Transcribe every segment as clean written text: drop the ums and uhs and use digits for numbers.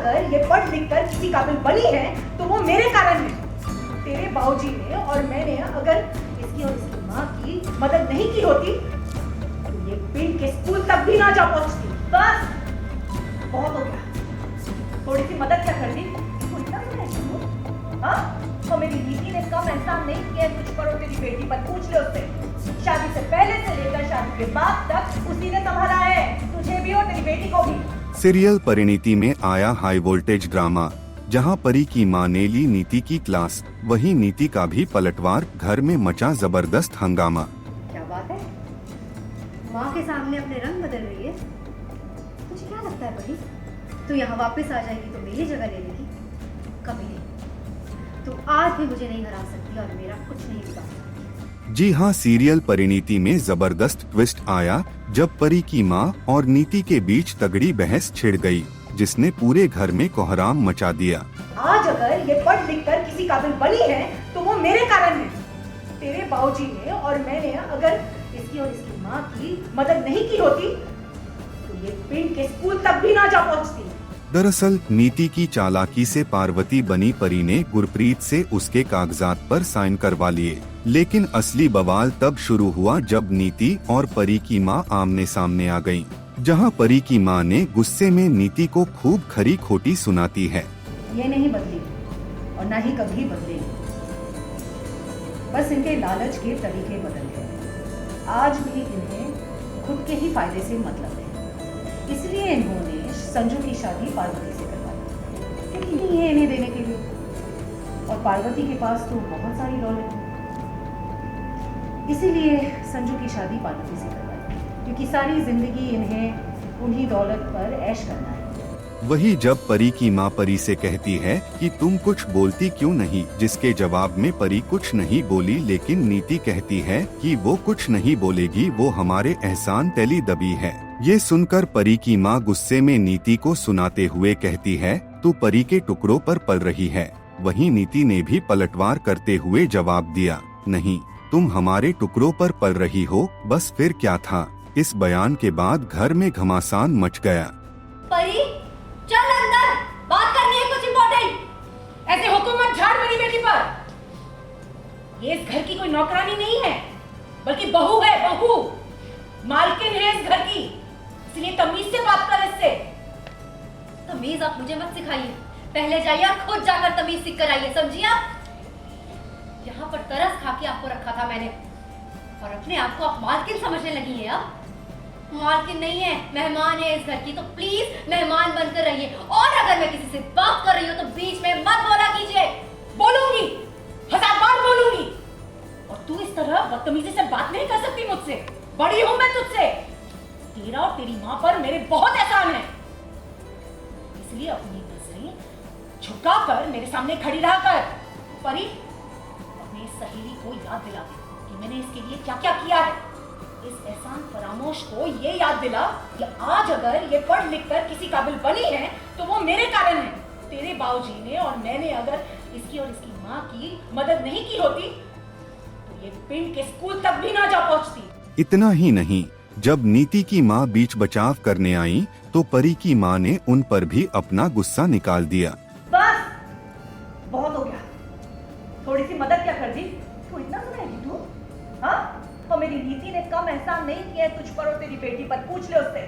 अगर ये पढ़ लिख कर किसी काबिल बनी है तो वो मेरे कारण है। तेरे बाबूजी ने और मैंने अगर इसकी और इसकी माँ की मदद नहीं की होती तो ये पिंड के स्कूल तक भी ना जा पहुंचती। बस बहुत हो गया, थोड़ी सी मदद क्या कर दी? हाँ? तो मेरी नीति ने कम एहसान नहीं किया तुझ पर और तेरी बेटी पर। पूछ ले उससे, शादी से पहले से लेकर शादी के बाद तक उसी ने संभाला है, तुझे भी और तेरी बेटी को भी। सीरियल परिणीति में आया हाई वोल्टेज ड्रामा, जहां परी की मां ने ली नीति की क्लास, वहीं नीति का भी पलटवार, घर में मचा जबरदस्त हंगामा। क्या बात है, माँ के सामने अपने रंग बदल रही है। तुझे क्या लगता है परी, तू यहाँ वापस आ जाएगी तो मेरी जगह ले लेगी? कभी नहीं, तू आज भी मुझे नहीं हरा सकती और मेरा कुछ नहीं बिगाड़ सकती। जी हाँ, सीरियल परिणीति में जबरदस्त ट्विस्ट आया जब परी की मां और नीति के बीच तगड़ी बहस छिड़ गई, जिसने पूरे घर में कोहराम मचा दिया। आज अगर ये पढ़ लिख कर किसी काबिल बनी है तो वो मेरे कारण है। तेरे बाबूजी ने और मैंने अगर इसकी और इसकी माँ की मदद नहीं की होती तो ये पिंड के स्कूल तक भी ना जा पहुंचती। दरअसल नीति की चालाकी से पार्वती बनी परी ने गुरप्रीत से उसके कागजात पर साइन करवा लिए, लेकिन असली बवाल तब शुरू हुआ जब नीति और परी की मां आमने सामने आ गईं, जहां परी की मां ने गुस्से में नीति को खूब खरी खोटी सुनाती है। ये नहीं बदली और ना ही कभी बदलेगी, बस इनके लालच के तरीके बदल गए। आज भी इन्हें खुद के ही फायदे से मतलब है, इसलिए इन्होंने संजू की शादी पार्वती से करवाई, क्योंकि नहीं है इन्हें देने के लिए, और पार्वती के पास तो बहुत सारी दौलत है, इसीलिए संजू की शादी पार्वती से करवाई, क्योंकि सारी जिंदगी इन्हें उन्हीं दौलत पर ऐश करना है। वही जब परी की मां परी से कहती है कि तुम कुछ बोलती क्यों नहीं, जिसके जवाब में परी कुछ नहीं बोली, लेकिन नीति कहती है कि वो कुछ नहीं बोलेगी, वो हमारे एहसान तेली दबी है। ये सुनकर परी की मां गुस्से में नीति को सुनाते हुए कहती है, तू परी के टुकड़ों पर पल रही है। वहीं नीति ने भी पलटवार करते हुए जवाब दिया, नहीं, तुम हमारे टुकड़ों पर पल रही हो, बस फिर क्या था। इस बयान के बाद घर में घमासान मच गया। परी, चल अंदर, बात करनी है कुछ इम्पोर्टेंट। ऐसे हुकूमत झाड़ मेरी बेटी पर। ये इस घर की कोई नौकरानी नहीं है, बल्कि बहू है, बहू मालकिन है इस घर की, इसलिए तमीज से बात कर इससे। तमीज आप मुझे मत सिखाइए, पहले जाइए और खुद जाकर तमीज सीख कर आइए, समझिए आप? यहाँ पर तरस खा के आपको रखा था मैंने, और अपने आप को आप मालकिन समझने लगी हैं। अब मालकिन नहीं है, मेहमान है इस घर की, तो प्लीज मेहमान बनकर रहिए। और अगर मैं किसी से बात कर रही हूँ तो बीच में मत बोला कीजिए। बोलूंगी, 1000 बार बोलूंगी, और तू इस तरह बदतमीजी से बात नहीं कर सकती मुझसे, बड़ी हूं मैं तुझसे। तेरा और तेरी माँ पर मेरे बहुत एहसान है, इसलिए अपनी नजरें झुकाकर मेरे सामने खड़ी रहा कर। परी, अपनी सहेली को याद दिला दे कि मैंने इसके लिए क्या क्या किया है। इस एहसान फरामोश को ये याद दिला कि आज अगर ये पढ़ लिख कर किसी काबिल बनी है तो वो मेरे कारण है। तेरे बाबूजी ने और मैंने अगर इसकी और इसकी माँ की मदद नहीं की होती तो ये पिंड के स्कूल तक भी ना जा पहुंचती। इतना ही नहीं, जब नीति की मां बीच बचाव करने आई तो परी की मां ने उन पर भी अपना गुस्सा निकाल दिया। बस बहुत हो गया, थोड़ी सी मदद क्या कर दी? तू इतना सुनाएगी तू? हाँ? और मेरी नीति ने कम एहसान नहीं किया तुझ पर और तेरी बेटी पर। पूछ ले उससे,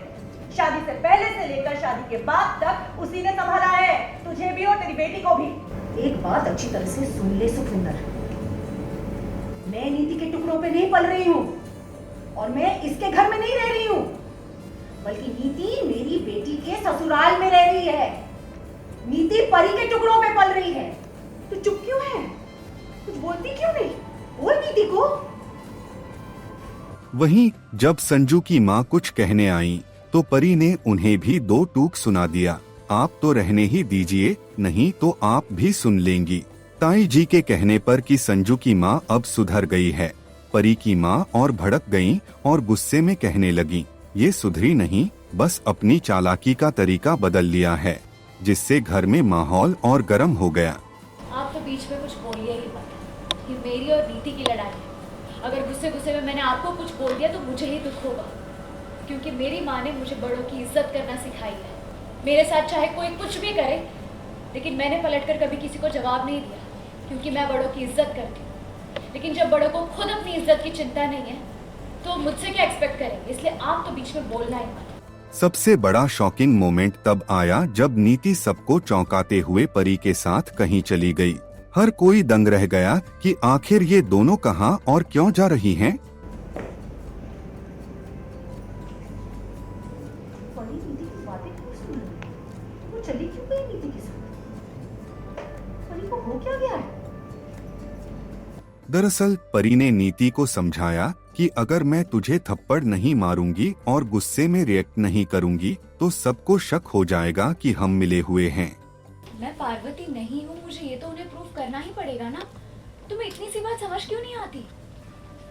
शादी से पहले से लेकर शादी के बाद तक उसी ने संभाला है, तुझे भी और तेरी बेटी को भी। एक बात अच्छी तरह से सुन ले सुखविंदर, मैं नीति के टुकड़ों पे नहीं पल रही हूँ और मैं इसके घर में नहीं रह रही हूँ, बल्कि नीति मेरी बेटी के ससुराल में रह रही है। नीति परी के टुकड़ों पे पल रही है। तू चुप क्यों है? कुछ बोलती क्यों नहीं? बोल नीति को। वहीं जब संजू की मां कुछ कहने आई तो परी ने उन्हें भी दो टूक सुना दिया, आप तो रहने ही दीजिए, नहीं तो आप भी सुन लेंगी। ताई जी के कहने पर कि संजू की मां अब सुधर गई है, परी की मां और भड़क गईं और गुस्से में कहने लगी, ये सुधरी नहीं, बस अपनी चालाकी का तरीका बदल लिया है, जिससे घर में माहौल और गर्म हो गया। आप तो बीच में कुछ बोलिए ही मत, ये मेरी और नीति की लड़ाई है। अगर गुस्से गुस्से में मैंने आपको कुछ बोल दिया तो मुझे ही दुख होगा, क्योंकि मेरी माँ ने मुझे बड़ों की इज्जत करना सिखाई है। मेरे साथ चाहे कोई कुछ भी करे, लेकिन मैंने पलटकर कभी किसी को जवाब नहीं दिया, क्योंकि मैं बड़ों की इज्जत करती हूँ। लेकिन जब बड़ों को खुद अपनी इज्जत की चिंता नहीं है तो मुझसे क्या एक्सपेक्ट करेंगे, इसलिए आप तो बीच में बोलना ही मत। सबसे बड़ा शॉकिंग मोमेंट तब आया जब नीति सबको चौंकाते हुए परी के साथ कहीं चली गई। हर कोई दंग रह गया कि आखिर ये दोनों कहाँ और क्यों जा रही हैं। परी नीति की बातें क्यों सुन रही है? वो चली क्यों गई नीति के साथ? परी को हो क्या गया है? दरअसल परी ने नीति को समझाया कि अगर मैं तुझे थप्पड़ नहीं मारूंगी और गुस्से में रिएक्ट नहीं करूंगी तो सबको शक हो जाएगा कि हम मिले हुए हैं। मैं पार्वती नहीं हूँ, मुझे ये तो उन्हें प्रूफ करना ही पड़ेगा ना। तुम्हें इतनी सी बात समझ क्यों नहीं आती?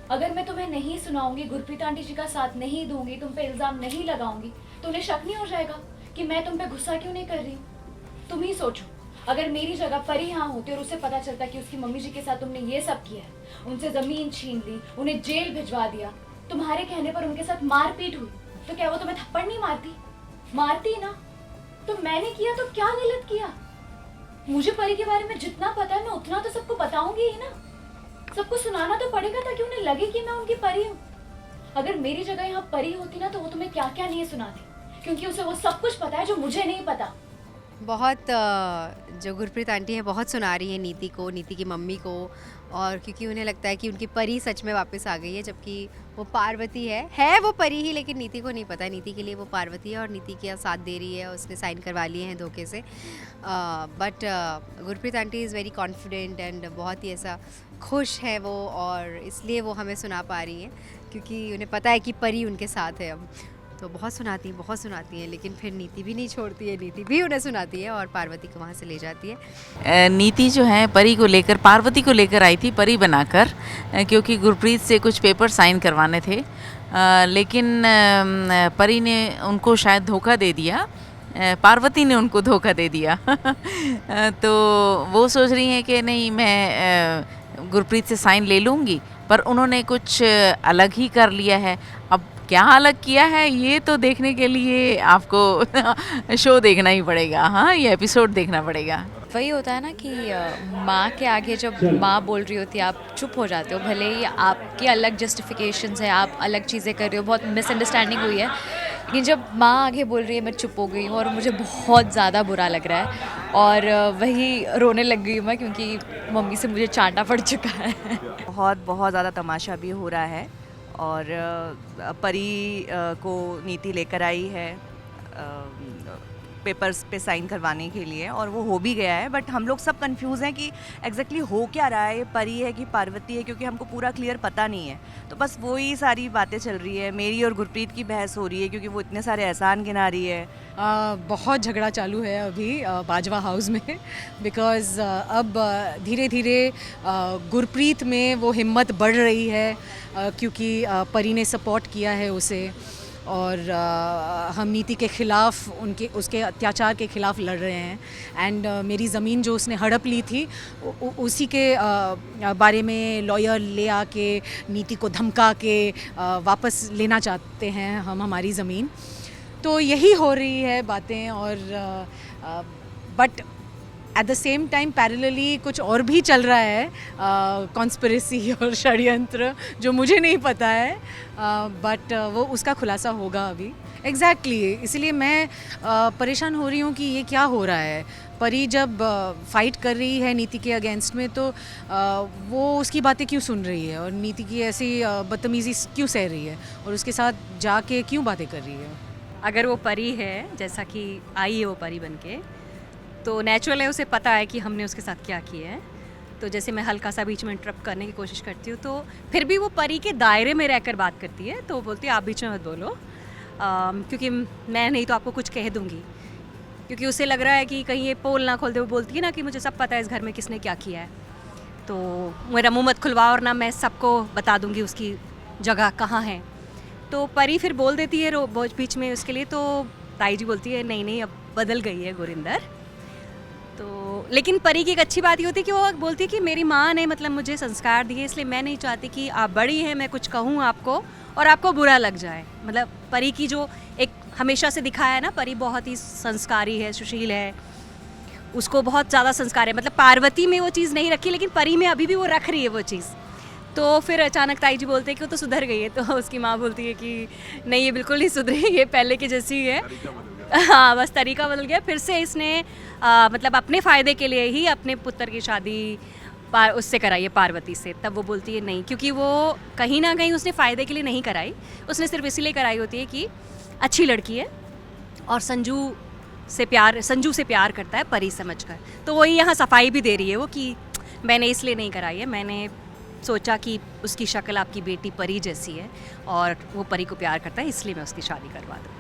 अगर मैं तुम्हें नहीं सुनाऊंगी, गुरप्रीत आंटी जी का साथ नहीं दूंगी, तुम पे इल्जाम नहीं लगाऊंगी, तो उन्हें शक नहीं हो जाएगा कि मैं तुम पे गुस्सा क्यों नहीं कर रही हूँ? तुम ही सोचो, अगर मेरी जगह परी यहाँ होती और उसे पता चलता कि उसकी मम्मी जी के साथ तुमने ये सब किया है, उनसे जमीन छीन ली, उन्हें जेल भिजवा दिया, तुम्हारे कहने पर उनके साथ मारपीट हुई, तो क्या वो तुम्हें थप्पड़ नहीं मारती? मारती ना। तो मैंने किया तो क्या गलत किया? मुझे परी के बारे में जितना पता है मैं उतना तो सबको बताऊंगी ही ना। सबको सुनाना तो पड़ेगा ताकि उन्हें लगे कि मैं उनकी परी हूँ। अगर मेरी जगह यहाँ परी होती ना तो वो तुम्हें क्या क्या नहीं सुनाती, क्योंकि उसे वो सब कुछ पता है जो मुझे नहीं पता। बहुत जो गुरप्रीत आंटी है बहुत सुना रही है नीति को, नीति की मम्मी को, और क्योंकि उन्हें लगता है कि उनकी परी सच में वापस आ गई है, जबकि वो पार्वती है वो परी ही, लेकिन नीति को नहीं पता। नीति के लिए वो पार्वती है और नीति के साथ दे रही है, उसने साइन करवा लिए हैं धोखे से। But Gurpreet aunty is very confident and बहुत ही ऐसा खुश है वो, और इसलिए वो हमें सुना पा रही हैं क्योंकि उन्हें पता है कि परी उनके साथ है अब। तो बहुत सुनाती हैं, लेकिन फिर नीति भी नहीं छोड़ती है, नीति भी उन्हें सुनाती है और पार्वती को वहाँ से ले जाती है। नीति जो है परी को लेकर, पार्वती को लेकर आई थी परी बनाकर, क्योंकि गुरप्रीत से कुछ पेपर साइन करवाने थे, लेकिन परी ने उनको शायद धोखा दे दिया, पार्वती ने उनको धोखा दे दिया। तो वो सोच रही हैं कि नहीं मैं गुरप्रीत से साइन ले लूँगी, पर उन्होंने कुछ अलग ही कर लिया है। अब क्या अलग किया है ये तो देखने के लिए आपको शो देखना ही पड़ेगा। हाँ, ये एपिसोड देखना पड़ेगा। वही होता है ना कि माँ के आगे जब माँ बोल रही होती है आप चुप हो जाते हो, भले ही आपकी अलग जस्टिफिकेशंस है, आप अलग चीज़ें कर रहे हो, बहुत मिसअंडरस्टैंडिंग हुई है, लेकिन जब माँ आगे बोल रही है मैं चुप हो गई हूँ और मुझे बहुत ज़्यादा बुरा लग रहा है और वही रोने लग गई हूँ मैं, क्योंकि मम्मी से मुझे चांटा पड़ चुका है। बहुत ज़्यादा तमाशा भी हो रहा है और परी को नीति लेकर आई है पेपर्स पे साइन करवाने के लिए, और वो हो भी गया है। बट हम लोग सब कंफ्यूज हैं कि एग्जैक्टली हो क्या रहा है, परी है कि पार्वती है, क्योंकि हमको पूरा क्लियर पता नहीं है। तो बस वही सारी बातें चल रही है, मेरी और गुरप्रीत की बहस हो रही है क्योंकि वो इतने सारे एहसान गिना रही है। बहुत झगड़ा चालू है अभी बाजवा हाउस में, बिकॉज़ अब धीरे धीरे गुरप्रीत में वो हिम्मत बढ़ रही है, क्योंकि परी ने सपोर्ट किया है उसे, और हम नीति के ख़िलाफ़ उसके अत्याचार के ख़िलाफ़ लड़ रहे हैं। एंड मेरी ज़मीन जो उसने हड़प ली थी उसी के बारे में लॉयर ले आके नीति को धमका के वापस लेना चाहते हैं हम हमारी ज़मीन। तो यही हो रही है बातें, और but at the same time parallelly कुछ और भी चल रहा है, कॉन्स्पिरेसी और षड्यंत्र जो मुझे नहीं पता है, बट वो उसका खुलासा होगा अभी। एग्जैक्टली इसलिए मैं परेशान हो रही हूँ कि ये क्या हो रहा है। परी जब फाइट कर रही है नीति के अगेंस्ट में, तो वो उसकी बातें क्यों सुन रही है और नीति की ऐसी बदतमीज़ी क्यों सह रही है और उसके साथ जाके क्यों बातें कर रही है। अगर वो परी है, जैसा कि आई है वो परी बनके, तो नेचुरल है, उसे पता है कि हमने उसके साथ क्या किया है। तो जैसे मैं हल्का सा बीच में इंटरप्ट करने की कोशिश करती हूँ, तो फिर भी वो परी के दायरे में रहकर बात करती है। तो बोलती है आप बीच में मत बोलो, क्योंकि मैं नहीं तो आपको कुछ कह दूँगी, क्योंकि उसे लग रहा है कि कहीं ये पोल ना खोल दे। वो बोलती है ना कि मुझे सब पता है इस घर में किसने क्या किया है, तो मेरा मुँह मत खुलवा और ना मैं सबको बता दूँगी उसकी जगह कहाँ है। तो परी फिर बोल देती है बीच में उसके लिए, तो ताई जी बोलती है नहीं अब बदल गई है गुरिंदर। तो लेकिन परी की एक अच्छी बात ये होती है कि वो बोलती है कि मेरी माँ ने मतलब मुझे संस्कार दिए, इसलिए मैं नहीं चाहती कि आप बड़ी हैं, मैं कुछ कहूँ आपको और आपको बुरा लग जाए। मतलब परी की जो एक हमेशा से दिखाया है ना, परी बहुत ही संस्कारी है, सुशील है, उसको बहुत ज़्यादा संस्कार है। मतलब पार्वती में वो चीज़ नहीं रखी, लेकिन परी में अभी भी वो रख रही है वो चीज़। तो फिर अचानक ताई जी बोलते हैं कि वो तो सुधर गई है, तो उसकी माँ बोलती है कि नहीं, ये बिल्कुल नहीं सुधरी, ये पहले की जैसी ही है। हाँ, बस तरीका बदल गया। फिर से इसने मतलब अपने फ़ायदे के लिए ही अपने पुत्र की शादी उससे कराई है, पार्वती से। तब वो बोलती है नहीं, क्योंकि वो कहीं ना कहीं उसने फ़ायदे के लिए नहीं कराई, उसने सिर्फ इसीलिए कराई होती है कि अच्छी लड़की है और संजू से प्यार करता है परी समझकर। तो वही यहाँ सफाई भी दे रही है वो कि मैंने इसलिए नहीं कराई है, मैंने सोचा कि उसकी शक्ल आपकी बेटी परी जैसी है और वो परी को प्यार करता है, इसलिए मैं उसकी शादी करवा दूँ।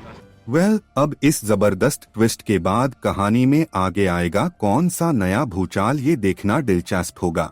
वेल, अब इस जबरदस्त ट्विस्ट के बाद कहानी में आगे आएगा कौन सा नया भूचाल, ये देखना दिलचस्प होगा।